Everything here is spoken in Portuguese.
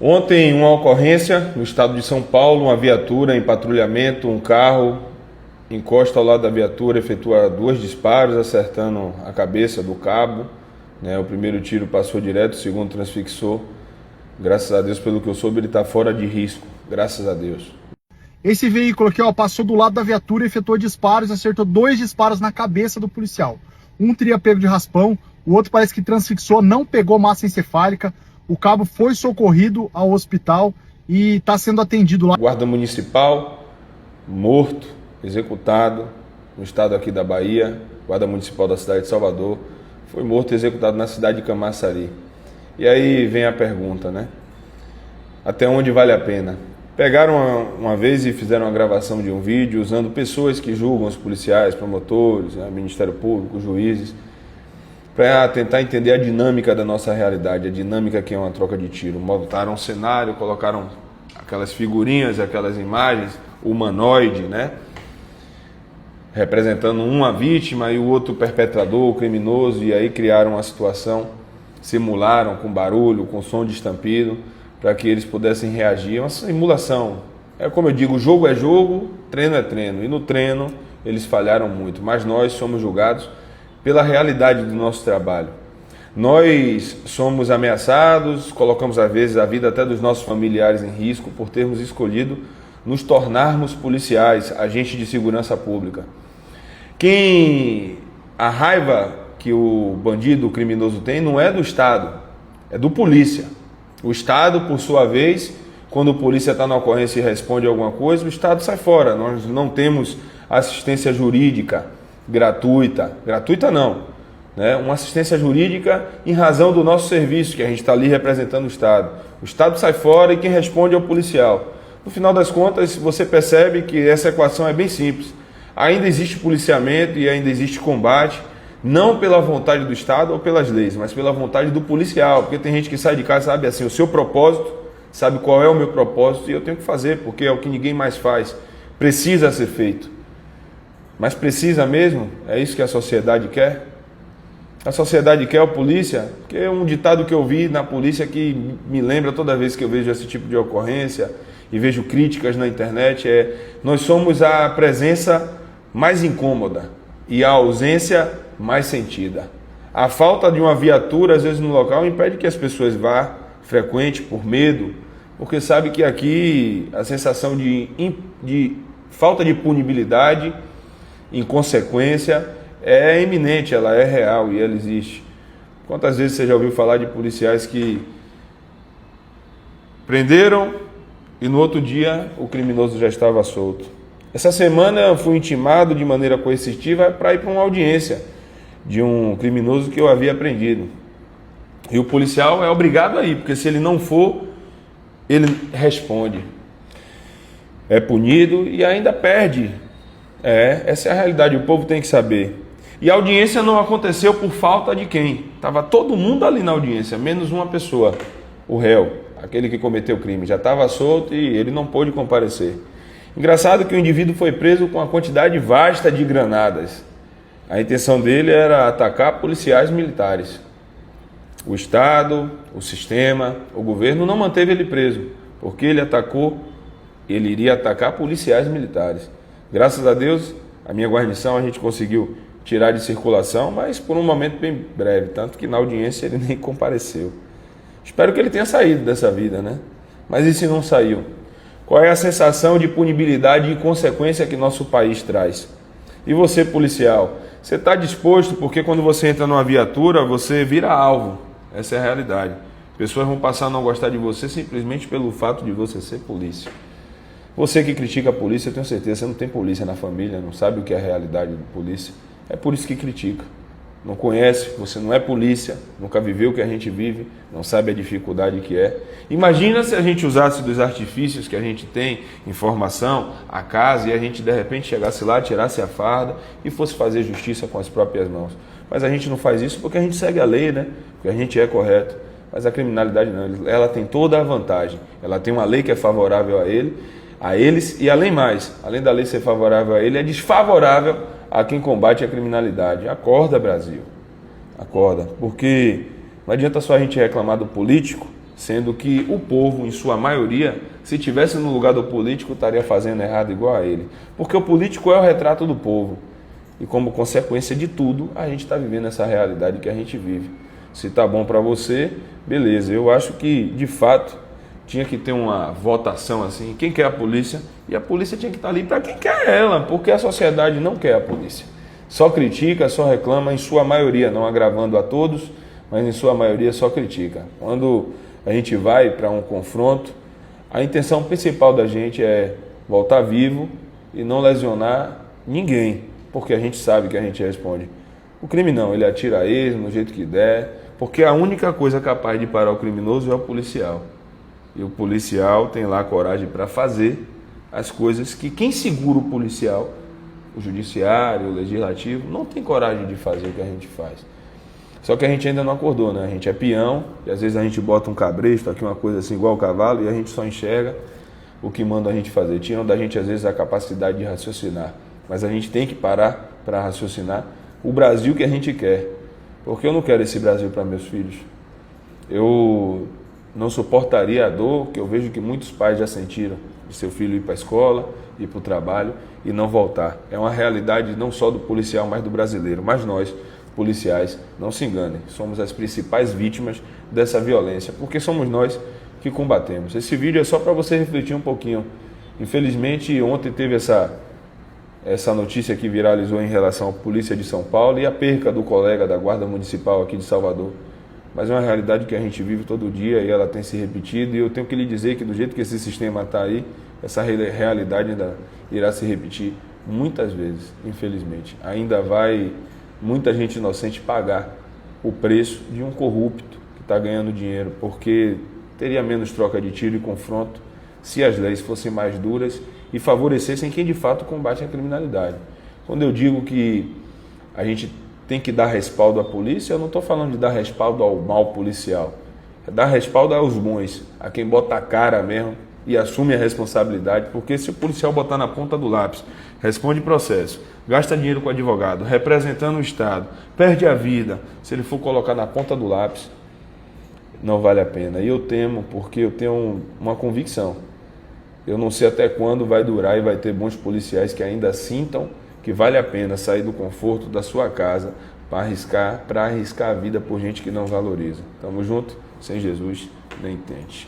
Ontem, uma ocorrência no estado de São Paulo, uma viatura em patrulhamento, um carro encosta ao lado da viatura, efetua 2 disparos, acertando a cabeça do cabo. O primeiro tiro passou direto, o segundo transfixou. Graças a Deus, pelo que eu soube, ele está fora de risco. Graças a Deus. Esse veículo aqui, passou do lado da viatura, efetuou disparos, acertou 2 disparos na cabeça do policial. Um teria pego de raspão, o outro parece que transfixou, não pegou massa encefálica. O cabo foi socorrido ao hospital e está sendo atendido lá. Guarda municipal, morto, executado no estado aqui da Bahia. Guarda municipal da cidade de Salvador, foi morto e executado na cidade de Camaçari. E aí vem a pergunta, até onde vale a pena? Pegaram uma vez e fizeram uma gravação de um vídeo usando pessoas que julgam os policiais, promotores, Ministério Público, juízes, para tentar entender a dinâmica da nossa realidade, a dinâmica que é uma troca de tiro. Montaram um cenário, colocaram aquelas figurinhas, aquelas imagens, humanoide, representando uma vítima e o outro perpetrador, o criminoso, e aí criaram uma situação, simularam com barulho, com som de estampido, para que eles pudessem reagir. É uma simulação. É como eu digo, jogo é jogo, treino é treino. E no treino eles falharam muito, mas nós somos julgados pela realidade do nosso trabalho. Nós somos ameaçados, colocamos às vezes a vida até dos nossos familiares em risco por termos escolhido nos tornarmos policiais, agentes de segurança pública. A raiva que o bandido, o criminoso tem não é do Estado, é do polícia. O Estado, por sua vez, quando o polícia está na ocorrência e responde alguma coisa, o Estado sai fora. Nós não temos assistência jurídica gratuita não, uma assistência jurídica em razão do nosso serviço, que a gente está ali representando o Estado. O Estado sai fora e quem responde é o policial. No final das contas, você percebe que essa equação é bem simples. Ainda existe policiamento e ainda existe combate, não pela vontade do Estado ou pelas leis, mas pela vontade do policial, porque tem gente que sai de casa e sabe assim, o seu propósito, sabe qual é o meu propósito e eu tenho que fazer, porque é o que ninguém mais faz. Precisa ser feito. Mas precisa mesmo? É isso que a sociedade quer? A sociedade quer o polícia? Porque é um ditado que eu vi na polícia que me lembra toda vez que eu vejo esse tipo de ocorrência e vejo críticas na internet, nós somos a presença mais incômoda e a ausência mais sentida. A falta de uma viatura, às vezes, no local, impede que as pessoas vá frequente por medo, porque sabe que aqui a sensação de falta de punibilidade, inconsequência, é iminente, ela é real e ela existe. Quantas vezes você já ouviu falar de policiais que prenderam e no outro dia o criminoso já estava solto? Essa semana eu fui intimado de maneira coercitiva para ir para uma audiência de um criminoso que eu havia prendido. E o policial é obrigado a ir, porque se ele não for, ele responde. É punido e ainda perde. Essa é a realidade, o povo tem que saber. E a audiência não aconteceu por falta de quem? Estava todo mundo ali na audiência, menos uma pessoa, o réu, aquele que cometeu o crime. Já estava solto e ele não pôde comparecer. Engraçado que o indivíduo foi preso com uma quantidade vasta de granadas. A intenção dele era atacar policiais militares. O Estado, o sistema, o governo não manteve ele preso, porque ele iria atacar policiais militares. Graças a Deus, a minha guarnição a gente conseguiu tirar de circulação, mas por um momento bem breve, tanto que na audiência ele nem compareceu. Espero que ele tenha saído dessa vida, Mas e se não saiu? Qual é a sensação de punibilidade e consequência que nosso país traz? E você, policial, você está disposto, porque quando você entra numa viatura, você vira alvo. Essa é a realidade. Pessoas vão passar a não gostar de você simplesmente pelo fato de você ser polícia. Você que critica a polícia, eu tenho certeza, você não tem polícia na família, não sabe o que é a realidade de polícia. É por isso que critica. Não conhece, você não é polícia, nunca viveu o que a gente vive, não sabe a dificuldade que é. Imagina se a gente usasse dos artifícios que a gente tem, informação, a casa, e a gente de repente chegasse lá, tirasse a farda e fosse fazer justiça com as próprias mãos. Mas a gente não faz isso porque a gente segue a lei, Porque a gente é correto. Mas a criminalidade não, ela tem toda a vantagem. Ela tem uma lei que é favorável a eles e além da lei ser favorável a ele, é desfavorável a quem combate a criminalidade. Acorda, Brasil. Acorda. Porque não adianta só a gente reclamar do político sendo que o povo, em sua maioria, se tivesse no lugar do político, estaria fazendo errado igual a ele. Porque o político é o retrato do povo. E como consequência de tudo, a gente está vivendo essa realidade que a gente vive. Se está bom para você, beleza. Eu acho que, de fato, tinha que ter uma votação assim. Quem quer a polícia? E a polícia tinha que estar ali para quem quer ela, porque a sociedade não quer a polícia. Só critica, só reclama, em sua maioria, não agravando a todos, mas em sua maioria só critica. Quando a gente vai para um confronto, a intenção principal da gente é voltar vivo e não lesionar ninguém, porque a gente sabe que a gente responde. O crime não, ele atira a esmo, no jeito que der, porque a única coisa capaz de parar o criminoso é o policial. E o policial tem lá coragem para fazer as coisas que quem segura o policial, o judiciário, o legislativo, não tem coragem de fazer o que a gente faz. Só que a gente ainda não acordou, né? A gente é peão, e às vezes a gente bota um cabresto, aqui uma coisa assim igual o cavalo, e a gente só enxerga o que manda a gente fazer. Tiram da gente às vezes a capacidade de raciocinar, mas a gente tem que parar para raciocinar o Brasil que a gente quer, porque eu não quero esse Brasil para meus filhos. Eu não suportaria a dor que eu vejo que muitos pais já sentiram de seu filho ir para a escola, ir para o trabalho e não voltar. É uma realidade não só do policial, mas do brasileiro. Mas nós, policiais, não se enganem, somos as principais vítimas dessa violência, porque somos nós que combatemos. Esse vídeo é só para você refletir um pouquinho. Infelizmente, ontem teve essa notícia que viralizou em relação à polícia de São Paulo e a perca do colega da Guarda Municipal aqui de Salvador. Mas é uma realidade que a gente vive todo dia e ela tem se repetido, e eu tenho que lhe dizer que do jeito que esse sistema está aí, essa realidade ainda irá se repetir muitas vezes, infelizmente. Ainda vai muita gente inocente pagar o preço de um corrupto que está ganhando dinheiro, porque teria menos troca de tiro e confronto se as leis fossem mais duras e favorecessem quem de fato combate a criminalidade. Quando eu digo que a gente tem que dar respaldo à polícia, eu não estou falando de dar respaldo ao mal policial, é dar respaldo aos bons, a quem bota a cara mesmo e assume a responsabilidade, porque se o policial botar na ponta do lápis, responde processo, gasta dinheiro com advogado, representando o Estado, perde a vida, se ele for colocar na ponta do lápis, não vale a pena. E eu temo, porque eu tenho uma convicção. Eu não sei até quando vai durar e vai ter bons policiais que ainda sintam que vale a pena sair do conforto da sua casa para arriscar a vida por gente que não valoriza. Tamo junto? Sem Jesus, nem tente.